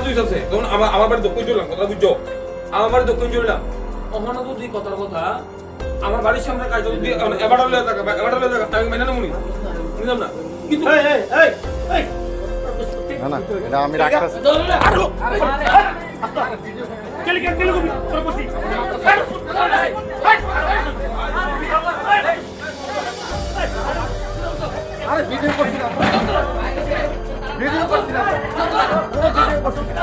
দুই আছে যেমন আমার বাড়ি দক্ষিণ চললাম কথা বুঝছো আমার বাড়ি দক্ষিণ চললাম ওখানে তো দুই কথার কথা আমার বাড়ির সামনে কাজ যদি এবার আমি মেনে নেবো বুঝলাম না কিন্তু না না এটা আমি রাখতেছি আরে ভিডিও করছি না ভিডিও করছি না ভিডিও করছি না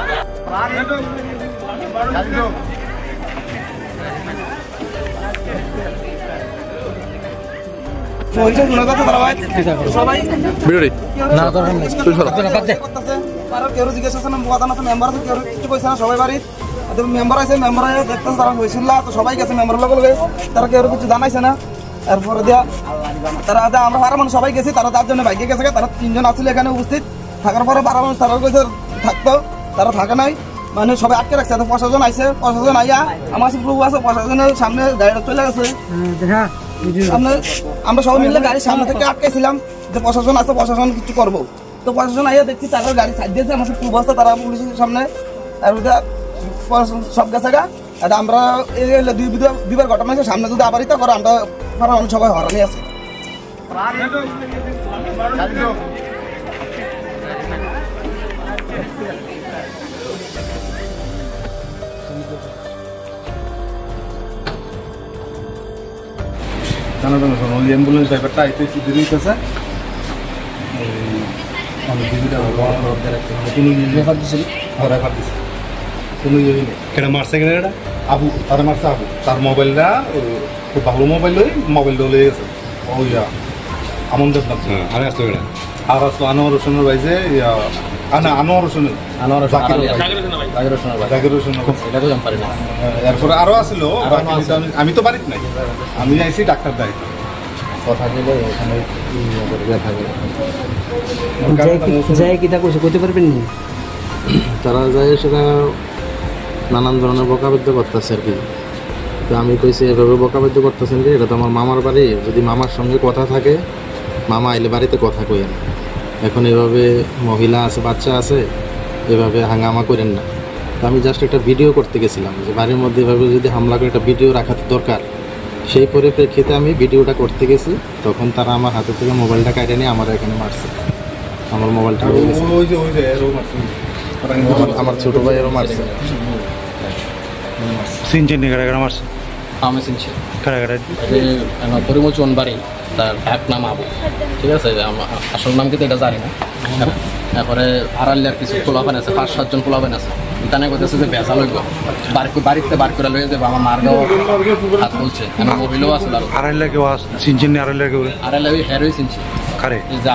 মহিলা গুণা কথা দাঁড়ায় সবাই ভিডিও না দরকার নেই তুই চল আর কেউ জিজ্ঞাসা করছেন কথা না মেম্বার আছে কেউ কিছু কইছে না সবাই বাড়ি মেম্বার আছে মেম্বার দেখতেন তারা হয়েছিল তো সবাই গেছে মেম্বার লগে তারা কেউ কিছু জানাইছে না এরপরে দিয়া তারা আমরা 12 মানুষ সবাই গেছি তারা 4 জনে বাইকে গেছে তারা 3 জন আছিল এখানে উপস্থিত থাকার পরে 12 মানুষ তারা কইছে থাকতো তারা থাকে নাই মানে সবাই আটকে রাখছে তো প্রশাসন আইছে প্রশাসন আইয়া আমার প্রভু আছে প্রশাসনের সামনে গাড়িটা চলে গেছে হ্যাঁ আমরা সবাই মিলে গাড়ির সামনে থেকে আটকেছিলাম যে প্রশাসন আছে প্রশাসন কিছু করবো তো প্রশাসন আইয়া দেখছি তারা গাড়ি সাইড দিয়েছে আমার প্রভু আছে তারা পুলিশের সামনে আর সব গেছে গা আমরা দুইবার ঘটনা হয়েছে সামনে যদি আবার ইতা করে আমরা সবাই হরানি আছে অ্যাম্বুলেন্স ড্রাইভারটা আইতে দেরি হইতেছে আবু তারা মারছে আবু তার মোবাইলটা খুব ভালো মোবাইল মোবাইলটা লয়ে গেছে ওইয়া আমন দেবনাথ আর আসতো আর আসতো আনোয়ার হোসেনের ভাই যে আনোয়ার হোসেনের এরপরে আরো আসলো আমি তো বাড়িতে নাই আমি আইছি ডাক্তার দায়িত্ব কথা বলে ওখানে করতে পারবেন না তারা যায় সেটা নানান ধরনের বকাবাদ্য করতেছে আর কি তো আমি কইছি এভাবে বকাবাদ্য করতেছেন যে এটা তো আমার মামার বাড়ি যদি মামার সঙ্গে কথা থাকে মামা আইলে বাড়িতে কথা কইেন এখন এভাবে মহিলা আছে বাচ্চা আছে এভাবে হাঙ্গামা করেন না তো আমি জাস্ট একটা ভিডিও করতে গেছিলাম যে বাড়ির মধ্যে এভাবে যদি হামলা করে একটা ভিডিও রাখা দরকার সেই পরিপ্রেক্ষিতে আমি ভিডিওটা করতে গেছি তখন তারা আমার হাতে থেকে মোবাইলটা কেটে নিয়ে আমার এখানে মারছে আমার মোবাইলটা আমার ছোটো ভাইয়েরও মারছে সিনচেন কারা মারছে আমি চিনছি কারা পরিমোচন বাড়ি তার এক নাম আবু ঠিক আছে আসল নাম কিন্তু এটা জানি না তারপরে আড়ালিয়ার কিছু ফোলাফান আছে 5-7 জন ফোলাফান আছে তানে কইতেছে যে বেচা লইব বাড়িতে বার করে লইয়া যাবো আমার মারগাঁও হাত বলছে আমার মহিলাও আসলে আড়াইলা কেউ চিনছেন আড়াইলা কেউ আড়াইলা ওই হেরোই চিনছি কারে যে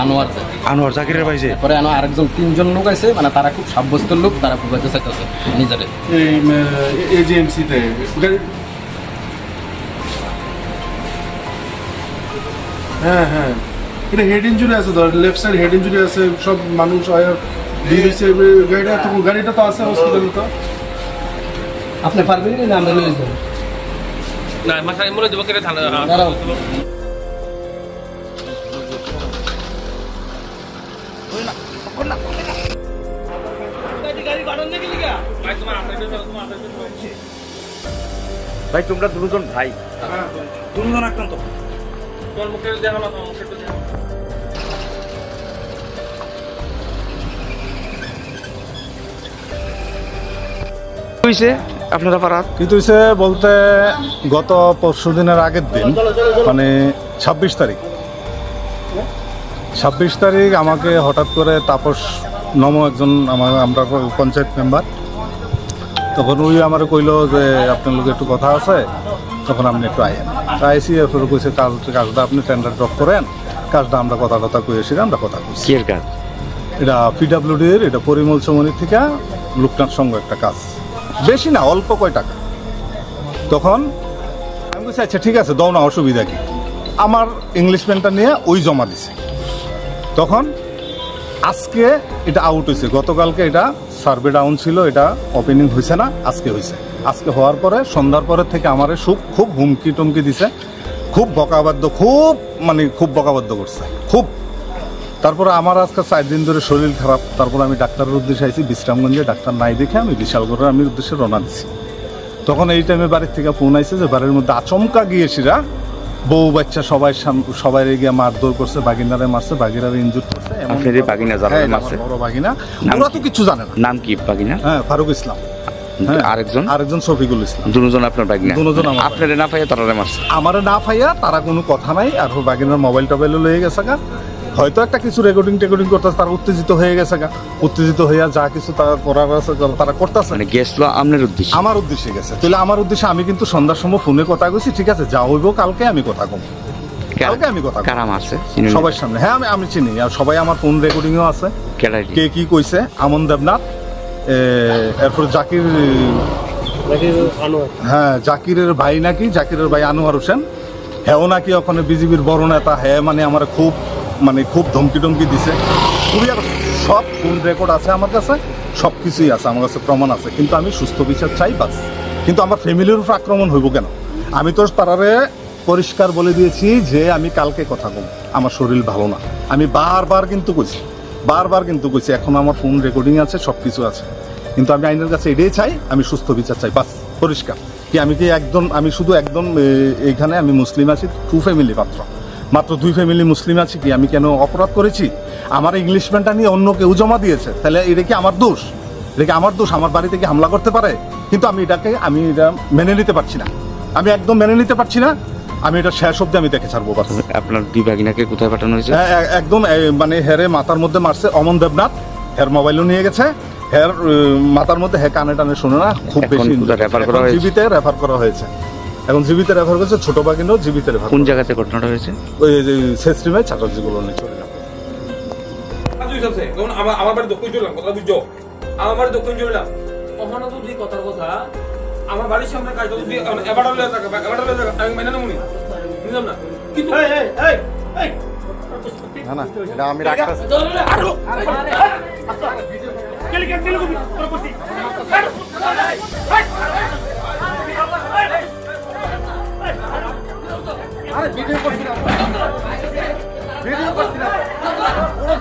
আনোয়ার জাকিরের ভাই যে পরে আরেকজন 3 জন লোক আছে মানে তারা খুব সাব্যস্ত লোক তারা বুঝাইতে চাইতেছে নিজেরে এজেন্সিতে হ্যাঁ হ্যাঁ এটা হেড ইঞ্জুরি আছে ধর লেফট সাইড হেড ইঞ্জুরি আছে সব মানুষ গাড়িটা তো আছে হসপিটালে তো আপনি পারবেন না আমরা লয়ে যাব না মাথায় মনে দেব কেটে থানা ভাই তোমরা দুজন ভাই দুজন আক্রান্ত তোমার মুখে দেখা না তোমার মুখে আপনারা পারাত কিন্তু বলতে গত পরশু দিনের আগের দিন মানে 26 তারিখ আমাকে হঠাৎ করে তাপস নম একজন আমরা পঞ্চায়েত মেম্বার তখন ওই আমার কইলো যে আপনার লোক একটু কথা আছে তখন আপনি একটু আইন আইসি এরপরে কইছে কাজটা আপনি টেন্ডার ড্রপ করেন কাজটা আমরা কথা কইছি আমরা কথা কইছি এটা পিডাব্লিউডির এটা পরিমল চৌমনির থেকে লোকনাথ সংঘ একটা কাজ বেশি না অল্প কয় টাকা তখন আমি বলছি আচ্ছা ঠিক আছে দাও না অসুবিধা কি আমার ইংলিশ পেনটা নিয়ে ওই জমা দিছে তখন আজকে এটা আউট হয়েছে গতকালকে এটা সার্ভে ডাউন ছিল এটা ওপেনিং হয়েছে না আজকে হয়েছে আজকে হওয়ার পরে সন্ধ্যার পরের থেকে আমার খুব হুমকি টুমকি দিছে খুব বকাবাদ্য খুব বকাবাদ্য করছে খুব তারপরে আমার আজকে 4 দিন ধরে শরীর খারাপ, তারপর আমি ডাক্তারের উদ্দেশ্যে আইছি বিশ্রামগঞ্জে, ডাক্তার নাই দেখে আমি বিশালগড়ের আমি উদ্দেশ্যে রওনা দিছি। তখন এই টাইমে বাড়ির থেকে ফোন আইছে যে বাড়ির মধ্যে আচমকা গিয়েছিরা বউ বাচ্চা সবাই গিয়ে মারধর করছে, বাগিনারে মারছে, বাগিনারে ইনজুর করছে। আপনার এই বাগিনা যারা মারছে বড় বাগিনা, ওরা তো কিছু জানে না। নাম কি বাগিনা? হ্যাঁ, ফারুক ইসলাম। হ্যাঁ, আরেকজন শফিকুল ইসলাম। দুজন আপনার বাগিনা? দুজন আমার। আপনারে না পাইয়া তারা মারছে? আমারে না পাইয়া তারা কোনো কথা নাই, আর বাগিনার মোবাইল টোবাইলও লয়ে গেছে গা, হয়তো একটা কিছু রেকর্ডিং করতেছে, তারা উত্তেজিত হয়ে গেছে গা, উত্তেজিত হইয়া যা কিছু তারা করার আছে তারা করতেছে। মানে গেছিল আপনার উদ্দেশ্যে? আমার উদ্দেশ্যে গেছে। তাহলে আমার উদ্দেশ্যে আমি কিন্তু সন্ধ্যার সময় ফোনে কথা কইছি, ঠিক আছে যা হইব কালকে আমি কথা কম, কালকে আমি কথা কারা মারছে সবার সামনে। হ্যাঁ, আমি চিনি, আর সবাই আমার ফোন রেকর্ডিংও আছে, কে কি কইছে। আমন দেবনাথ, এরপর জাকির, হ্যাঁ জাকিরের ভাই নাকি, জাকিরের ভাই আনোয়ার হোসেন, হ্যাঁ নাকি ওখানে বিজেপির বড় নেতা। হ্যাঁ মানে আমার খুব ধমকি টমকি দিছে খুবই, আর সব ফোন রেকর্ড আছে আমার কাছে, সব কিছুই আছে আমার কাছে, প্রমাণ আছে। কিন্তু আমি সুস্থ বিচার চাই বাস। কিন্তু আমার ফ্যামিলির উপর আক্রমণ হইব কেন? আমি তো তারারে পরিষ্কার বলে দিয়েছি যে আমি কালকে কথা কম, আমার শরীর ভালো না। আমি বারবার কিন্তু কইছি, এখন আমার ফোন রেকর্ডিং আছে, সব কিছু আছে। কিন্তু আমি আইনের কাছে এটাই চাই, আমি সুস্থ বিচার চাই বাস, পরিষ্কার। কি আমি শুধু একদম এইখানে আমি মুসলিম আছি 2 ফ্যামিলি মাত্র 2 ফ্যামিলি মুসলিম আছি। কি আমি কেন অপরাধ করেছি? আমার ইংলিশম্যানটা নিয়ে অন্য কেউ জমা দিয়েছে, তাহলে এটা কি আমার দোষ? আমার বাড়িতে কি হামলা করতে পারে? কিন্তু আমি এটা মেনে নিতে পারছি না, আমি একদম মেনে নিতে পারছি না। আমি এটা শেষ অব্দি আমি দেখে ছাড়বো বাস। আপনার 2 বাগিনাকে কোথায় পাঠানো হয়েছে? একদম মানে হেরে মাথার মধ্যে মারছে অমন দেবনাথ, হের মোবাইলও নিয়ে গেছে, হের মাথার মধ্যে কানে টানে শুনে না, খুব বেশি জীবিতে রেফার করা হয়েছে। এখন জীবিতে রেফার করেছে, ছোট বাগিনাও জীবিতে রেফার। কোন জায়গাতে ঘটনাটা হয়েছে? ওই সেস্ট্রিমে ছাত্রজীগুলো নিয়ে চলে যাবে। আমার বাড়ি দক্ষিণ চললাম, কথা বুঝছো? আমার বাড়ি দক্ষিণ চললাম, ওখানে তো দুই কথার কথা আমার বাড়ির সামনে কাজ যদি এবার আমি মেনে নেবো বুঝলাম না। কিন্তু না এটা আমি রাখতেছি। আরে ভিডিও করছি না, ভিডিও করছি না, পুরো